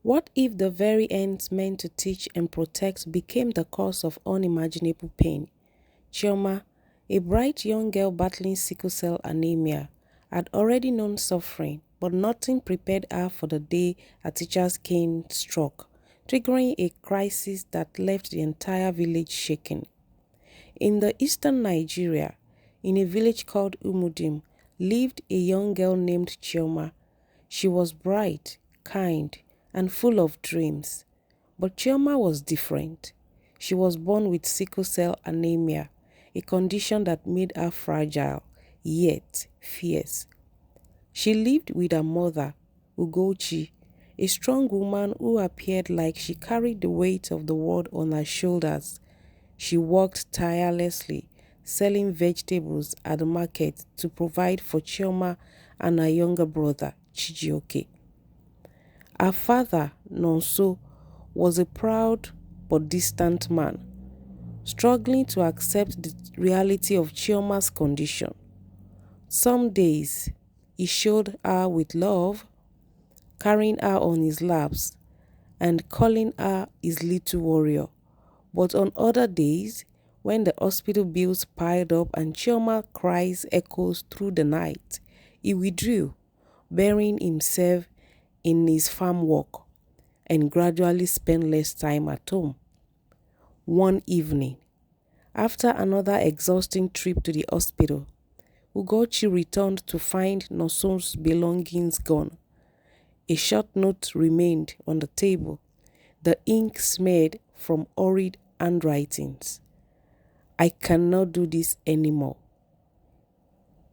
What if the very ends meant to teach and protect became the cause of unimaginable pain? Chioma, a bright young girl battling sickle cell anemia, had already known suffering, but nothing prepared her for the day a teacher's cane struck, triggering a crisis that left the entire village shaking. In the eastern Nigeria, in a village called Umudim, lived a young girl named Chioma. She was bright, kind, and full of dreams. But Chioma was different. She was born with sickle cell anemia, a condition that made her fragile, yet fierce. She lived with her mother, Ugochi, a strong woman who appeared like she carried the weight of the world on her shoulders. She worked tirelessly, selling vegetables at the market to provide for Chioma and her younger brother, Chijioke. Her father, Nonso, was a proud but distant man, struggling to accept the reality of Chioma's condition. Some days, he showed her with love, carrying her on his laps and calling her his little warrior. But on other days, when the hospital bills piled up and Chioma cries echoes through the night, he withdrew, burying himself in his farm work and gradually spent less time at home. One evening, after another exhausting trip to the hospital, Ugochi returned to find Noson's belongings gone. A short note remained on the table, the ink smeared from horrid handwritings. "I cannot do this anymore."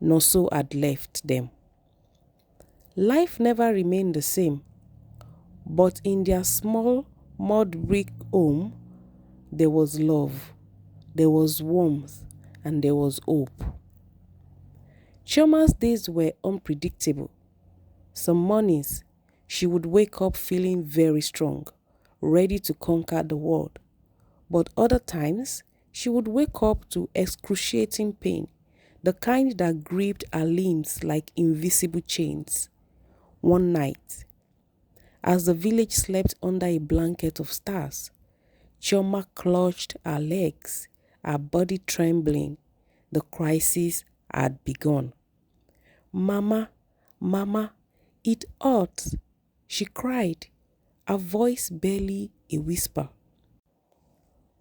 Noso had left them. Life never remained the same, but in their small mud brick home, there was love, there was warmth, and there was hope. Chioma's days were unpredictable. Some mornings, she would wake up feeling very strong, ready to conquer the world. But other times, she would wake up to excruciating pain, the kind that gripped her limbs like invisible chains. One night, as the village slept under a blanket of stars, Chioma clutched her legs, her body trembling. The crisis had begun. "Mama, Mama, it hurts," she cried, her voice barely a whisper.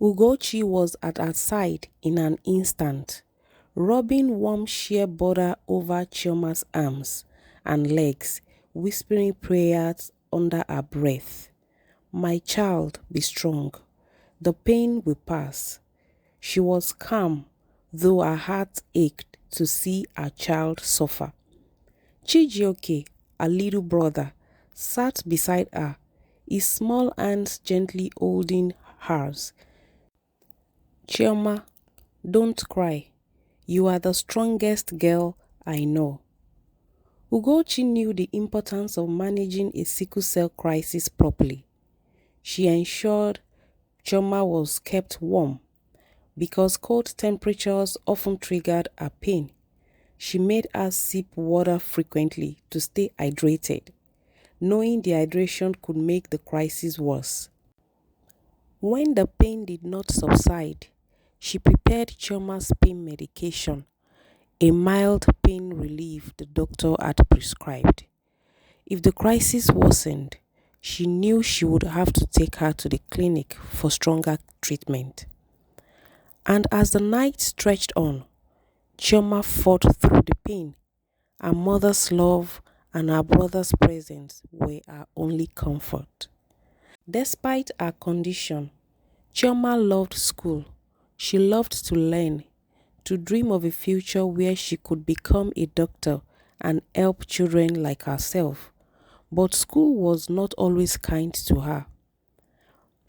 Ugochi was at her side in an instant, rubbing warm shea butter over Chioma's arms and legs, whispering prayers under her breath. "My child, be strong. The pain will pass." She was calm, though her heart ached to see her child suffer. Chijioke, her little brother, sat beside her, his small hands gently holding hers. "Chioma, don't cry. You are the strongest girl I know." Ugochi knew the importance of managing a sickle cell crisis properly. She ensured Chioma was kept warm, because cold temperatures often triggered her pain. She made her sip water frequently to stay hydrated, knowing dehydration could make the crisis worse. When the pain did not subside, she prepared Chioma's pain medication, a mild pain relief the doctor had prescribed. If the crisis worsened, she knew she would have to take her to the clinic for stronger treatment. And as the night stretched on, Chioma fought through the pain. Her mother's love and her brother's presence were her only comfort. Despite her condition, Chioma loved school. She loved to learn, to dream of a future where she could become a doctor and help children like herself. But school was not always kind to her.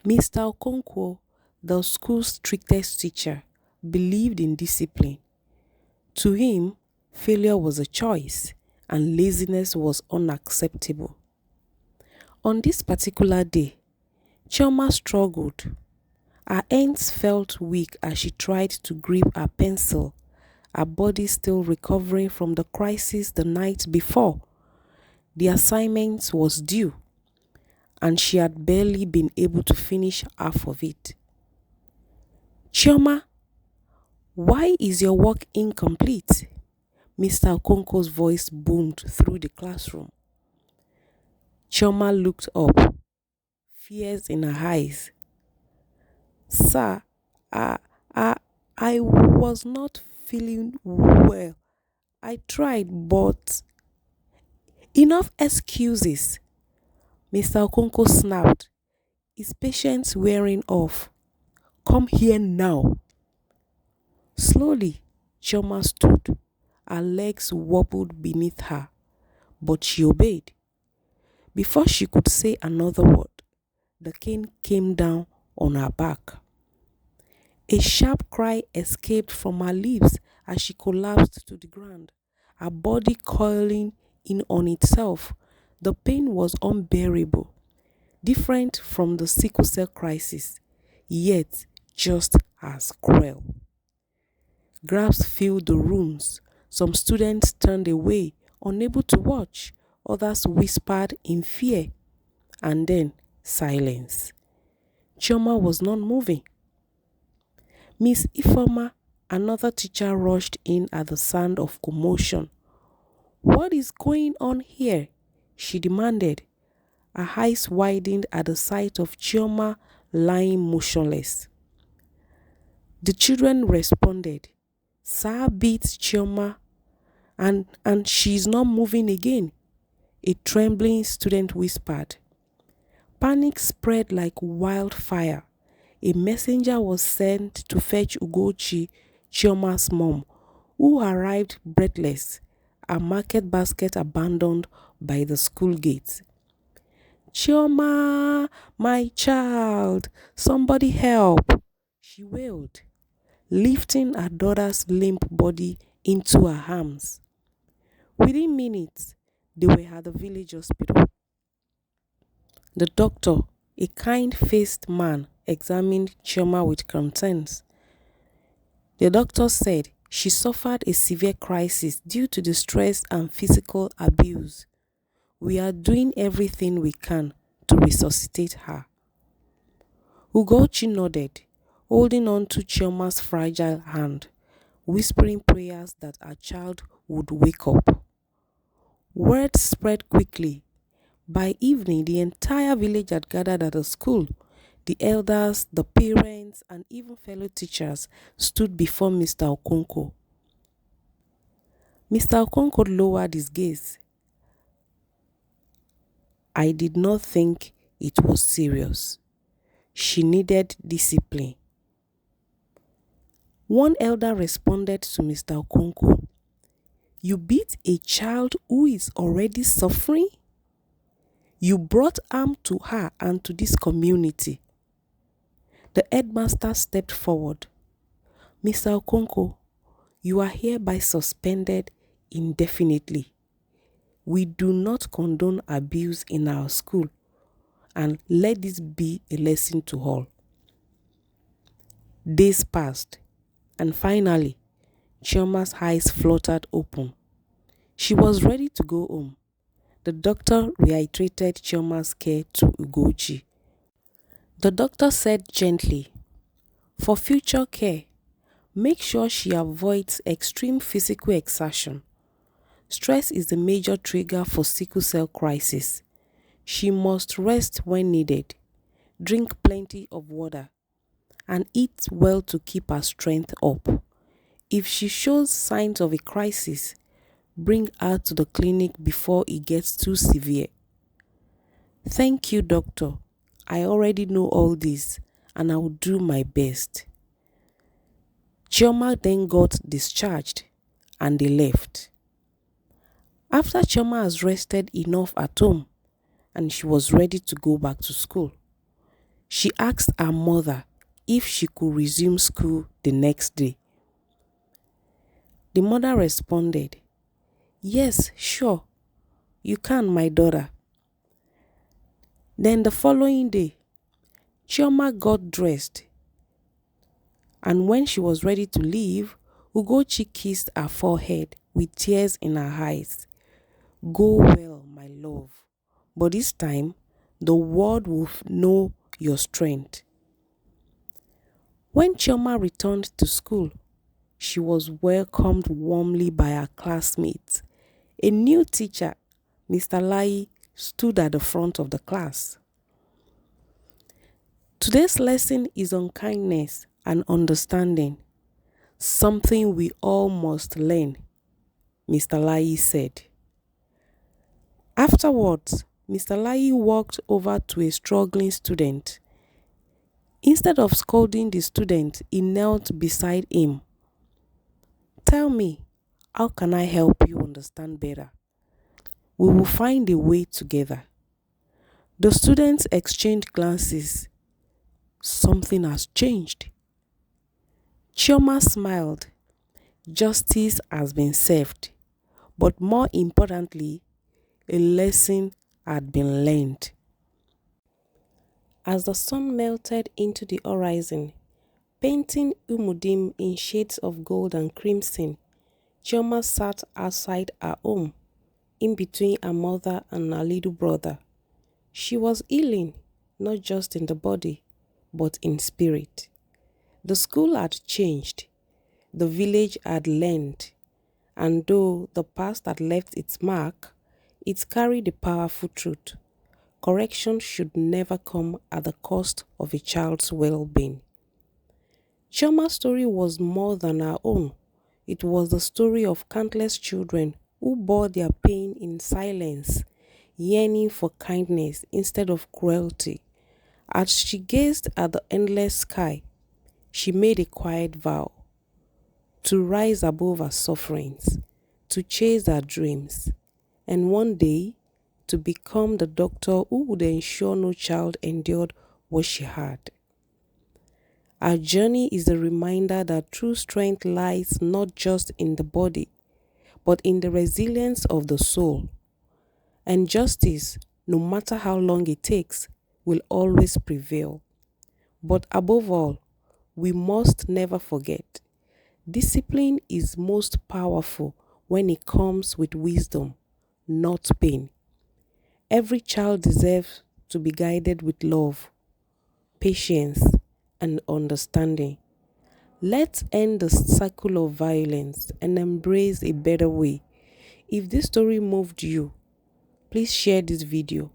Mr. Okonkwo, the school's strictest teacher, believed in discipline. To him, failure was a choice and laziness was unacceptable. On this particular day, Chioma struggled. Her hands felt weak as she tried to grip her pencil, her body still recovering from the crisis the night before. The assignment was due, and she had barely been able to finish half of it. "Chioma, why is your work incomplete?" Mr. Okonkwo's voice boomed through the classroom. Chioma looked up, fears in her eyes. "Sir, I, I, I was not feeling well. I tried, but..." "Enough excuses," Mr. Okonkwo snapped, his patience wearing off. "Come here now." Slowly, Chioma stood. Her legs wobbled beneath her, but she obeyed. Before she could say another word, the cane came down on her back. A sharp cry escaped from her lips as she collapsed to the ground, her body coiling in on itself. The pain was unbearable, different from the sickle cell crisis, yet just as cruel. Gasps filled the rooms. Some students turned away, unable to watch. Others whispered in fear. And then silence. Chioma was not moving. Miss Ifeoma, another teacher, rushed in at the sound of commotion. "What is going on here?" she demanded. Her eyes widened at the sight of Chioma lying motionless. The children responded. "Sir beat Chioma and she's not moving again," a trembling student whispered. Panic spread like wildfire. A messenger was sent to fetch Ugochi, Chioma's mom, who arrived breathless, a market basket abandoned by the school gate. "Chioma, my child, somebody help," she wailed, lifting her daughter's limp body into her arms. Within minutes, they were at the village hospital. The doctor, a kind-faced man, examined Chioma with concerns. The doctor said she suffered a severe crisis due to the stress and physical abuse. "We are doing everything we can to resuscitate her." Ugochi nodded, holding on to Chioma's fragile hand, whispering prayers that her child would wake up. Word spread quickly. By evening, the entire village had gathered at the school. The elders, the parents, and even fellow teachers stood before Mr. Okonkwo. Mr. Okonkwo lowered his gaze. "I did not think it was serious. She needed discipline." One elder responded to Mr. Okonkwo. "You beat a child who is already suffering? You brought harm to her and to this community." The headmaster stepped forward. "Mr. Okonkwo, you are hereby suspended indefinitely. We do not condone abuse in our school, and let this be a lesson to all." Days passed, and finally, Chioma's eyes fluttered open. She was ready to go home. The doctor reiterated Chioma's care to Ugochi. The doctor said gently, "For future care, make sure she avoids extreme physical exertion. Stress is the major trigger for sickle cell crisis. She must rest when needed, drink plenty of water, and eat well to keep her strength up. If she shows signs of a crisis, bring her to the clinic before it gets too severe." "Thank you, doctor. I already know all this, and I will do my best." Chioma then got discharged, and they left. After Chioma has rested enough at home, and she was ready to go back to school, she asked her mother if she could resume school the next day. The mother responded, "Yes, sure, you can, my daughter." Then the following day, Chioma got dressed, and when she was ready to leave, Ugochi kissed her forehead with tears in her eyes. "Go well, my love, but this time, the world will know your strength. When Chioma returned to school, she was welcomed warmly by her classmates. A new teacher, Mr. Lai, stood at the front of the class. Today's lesson is on kindness and understanding, something we all must learn, Mr. Lai said. Afterwards, Mr. Lai walked over to a struggling student. Instead of scolding the student, he knelt beside him. "Tell me, how can I help you understand better? We will find a way together." The students exchanged glances. Something has changed. Chioma smiled. Justice has been served, but more importantly, a lesson had been learned. As the sun melted into the horizon, painting Umudim in shades of gold and crimson, Chioma sat outside her home, in between her mother and her little brother. She was healing, not just in the body, but in spirit. The school had changed, the village had learned, and though the past had left its mark, it carried a powerful truth. Correction should never come at the cost of a child's well-being. Chioma's story was more than her own. It was the story of countless children who bore their pain in silence, yearning for kindness instead of cruelty. As she gazed at the endless sky, she made a quiet vow to rise above her sufferings, to chase her dreams, and one day to become the doctor who would ensure no child endured what she had. Our journey is a reminder that true strength lies not just in the body, but in the resilience of the soul. And justice, no matter how long it takes, will always prevail. But above all, we must never forget, discipline is most powerful when it comes with wisdom, not pain. Every child deserves to be guided with love, patience, and understanding. Let's end the cycle of violence and embrace a better way. If this story moved you, please share this video,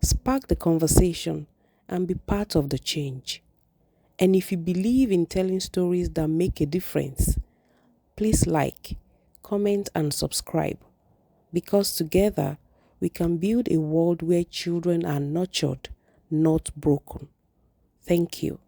spark the conversation, and be part of the change. And if you believe in telling stories that make a difference, please like, comment, and subscribe. Because together, we can build a world where children are nurtured, not broken. Thank you.